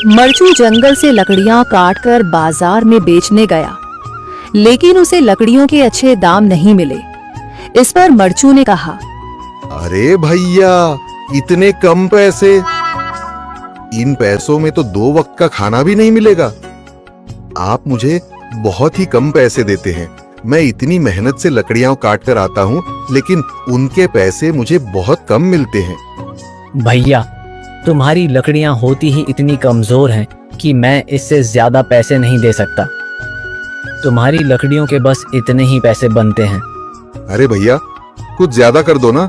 मरचू जंगल से लकड़ियां काटकर बाजार में बेचने गया, लेकिन उसे लकड़ियों के अच्छे दाम नहीं मिले। इस पर मरचू ने कहा, अरे भैया, इतने कम पैसे, इन पैसों में तो 2 वक्त का खाना भी नहीं मिलेगा। आप मुझे बहुत ही कम पैसे देते हैं। मैं इतनी मेहनत से लकड़ियां काट कर आता हूँ, लेकिन उनके पैसे मुझे बहुत कम मिलते हैं। भैया, तुम्हारी लकड़ियां होती ही इतनी कमजोर हैं कि मैं इससे ज्यादा पैसे नहीं दे सकता। तुम्हारी लकड़ियों के बस इतने ही पैसे बनते हैं। अरे भैया, कुछ ज्यादा कर दो ना।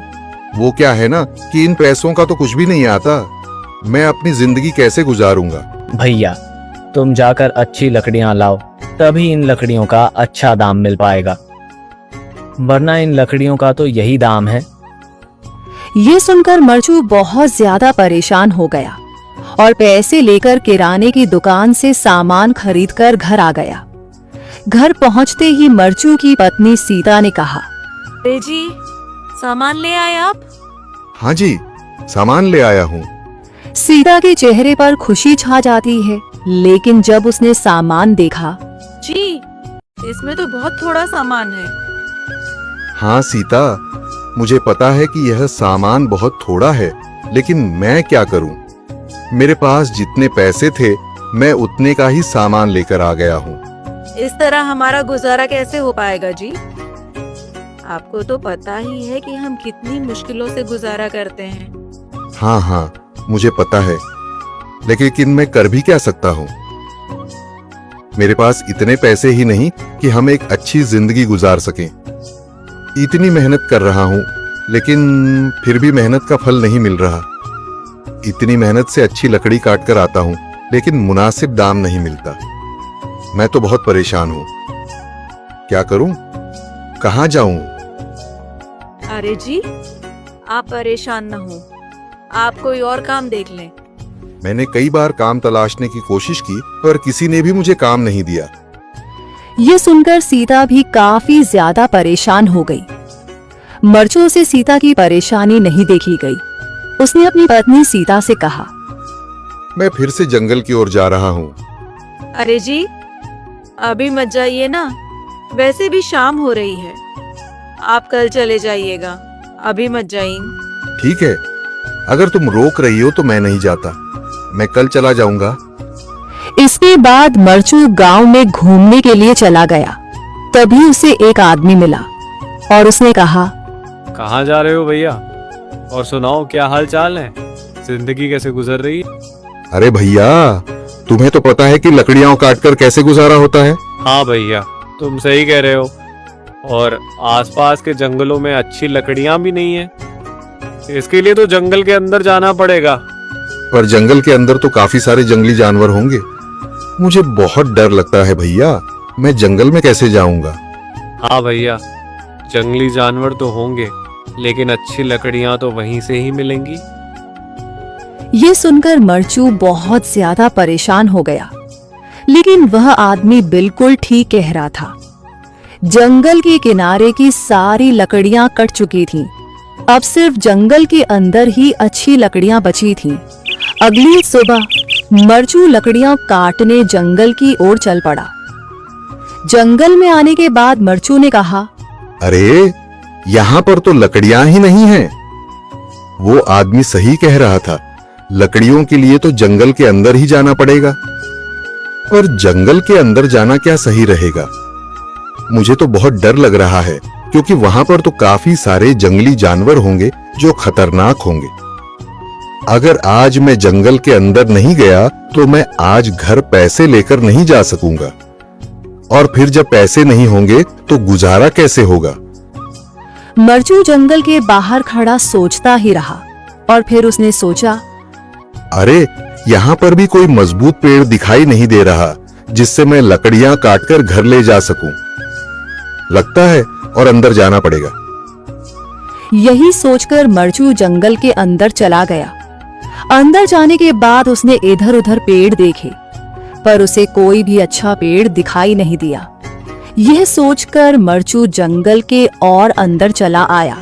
वो क्या है ना कि इन पैसों का तो कुछ भी नहीं आता। मैं अपनी जिंदगी कैसे गुजारूंगा। भैया, तुम जाकर अच्छी लकड़ियां लाओ, तभी इन लकड़ियों का अच्छा दाम मिल पाएगा, वरना इन लकड़ियों का तो यही दाम है। ये सुनकर मरचू बहुत ज्यादा परेशान हो गया और पैसे लेकर किराने की दुकान से सामान खरीदकर घर आ गया। घर पहुंचते ही मरचू की पत्नी सीता ने कहा, अरे जी, सामान ले आए आप? हाँ जी, सामान ले आया हूँ। सीता के चेहरे पर खुशी छा जाती है, लेकिन जब उसने सामान देखा, जी, इसमें तो बहुत थोड़ा सामान है। हाँ सीता, मुझे पता है कि यह सामान बहुत थोड़ा है, लेकिन मैं क्या करूं? मेरे पास जितने पैसे थे, मैं उतने का ही सामान लेकर आ गया हूँ। इस तरह हमारा गुजारा कैसे हो पाएगा जी? आपको तो पता ही है कि हम कितनी मुश्किलों से गुजारा करते हैं। हाँ हाँ, मुझे पता है, लेकिन मैं कर भी क्या सकता हूँ? मेरे पास इतने पैसे ही नहीं कि हम एक अच्छी जिंदगी गुजार सकें। इतनी मेहनत कर रहा हूँ, लेकिन फिर भी मेहनत का फल नहीं मिल रहा। इतनी मेहनत से अच्छी लकड़ी काट कर आता हूँ, लेकिन मुनासिब दाम नहीं मिलता। मैं तो बहुत परेशान हूँ। क्या करूँ? कहाँ जाऊँ? अरे जी, आप परेशान न हो, आप कोई और काम देख लें। मैंने कई बार काम तलाशने की कोशिश की, पर किसी ने भी मुझे काम नहीं दिया। ये सुनकर सीता भी काफी ज्यादा परेशान हो गई। मरचू से सीता की परेशानी नहीं देखी गई। उसने अपनी पत्नी सीता से कहा, मैं फिर से जंगल की ओर जा रहा हूँ। अरे जी, अभी मत जाइए ना, वैसे भी शाम हो रही है। आप कल चले जाइएगा, अभी मत जाइए। ठीक है, अगर तुम रोक रही हो तो मैं नहीं जाता। मैं कल चला जाऊंगा। इसके बाद मरचू गांव में घूमने के लिए चला गया। तभी उसे एक आदमी मिला और उसने कहा, कहाँ जा रहे हो भैया? और सुनाओ, क्या हाल चाल है? जिंदगी कैसे गुजर रही है? अरे भैया, तुम्हें तो पता है कि लकड़ियां काटकर कैसे गुजारा होता है। हाँ भैया, तुम सही कह रहे हो। और आसपास के जंगलों में अच्छी लकड़ियां भी नहीं है। इसके लिए तो जंगल के अंदर जाना पड़ेगा। पर जंगल के अंदर तो काफी सारे जंगली जानवर होंगे। मुझे बहुत डर लगता है भैया, मैं जंगल में कैसे जाऊंगा? हाँ भैया, जंगली जानवर तो होंगे, लेकिन अच्छी लकड़ियां तो वहीं से ही मिलेंगी। ये सुनकर मरचू बहुत ज्यादा परेशान हो गया, लेकिन वह आदमी बिल्कुल ठीक कह रहा था। जंगल के किनारे की सारी लकड़ियां कट चुकी थीं। अब सिर्फ जंगल के अंदर ही अच्छी लकड़ियां बची थीं। अगली सुबह मरचू लकड़ियां काटने जंगल की ओर चल पड़ा। जंगल में आने के बाद मरचू ने कहा, अरे, यहाँ पर तो लकड़ियां ही नहीं हैं। वो आदमी सही कह रहा था, लकड़ियों के लिए तो जंगल के अंदर ही जाना पड़ेगा। और जंगल के अंदर जाना क्या सही रहेगा? मुझे तो बहुत डर लग रहा है, क्योंकि वहां पर तो काफी सारे जंगली जानवर होंगे जो खतरनाक होंगे। अगर आज मैं जंगल के अंदर नहीं गया तो मैं आज घर पैसे लेकर नहीं जा सकूंगा, और फिर जब पैसे नहीं होंगे तो गुजारा कैसे होगा? मरचू जंगल के बाहर खड़ा सोचता ही रहा और फिर उसने सोचा, अरे, यहाँ पर भी कोई मजबूत पेड़ दिखाई नहीं दे रहा जिससे मैं लकड़ियां काटकर घर ले जा सकूं। लगता है और अंदर जाना पड़ेगा। यही सोचकर मरचू जंगल के अंदर चला गया। अंदर जाने के बाद उसने इधर उधर पेड़ देखे, पर उसे कोई भी अच्छा पेड़ दिखाई नहीं दिया। यह सोचकर मरचू जंगल के और अंदर चला आया।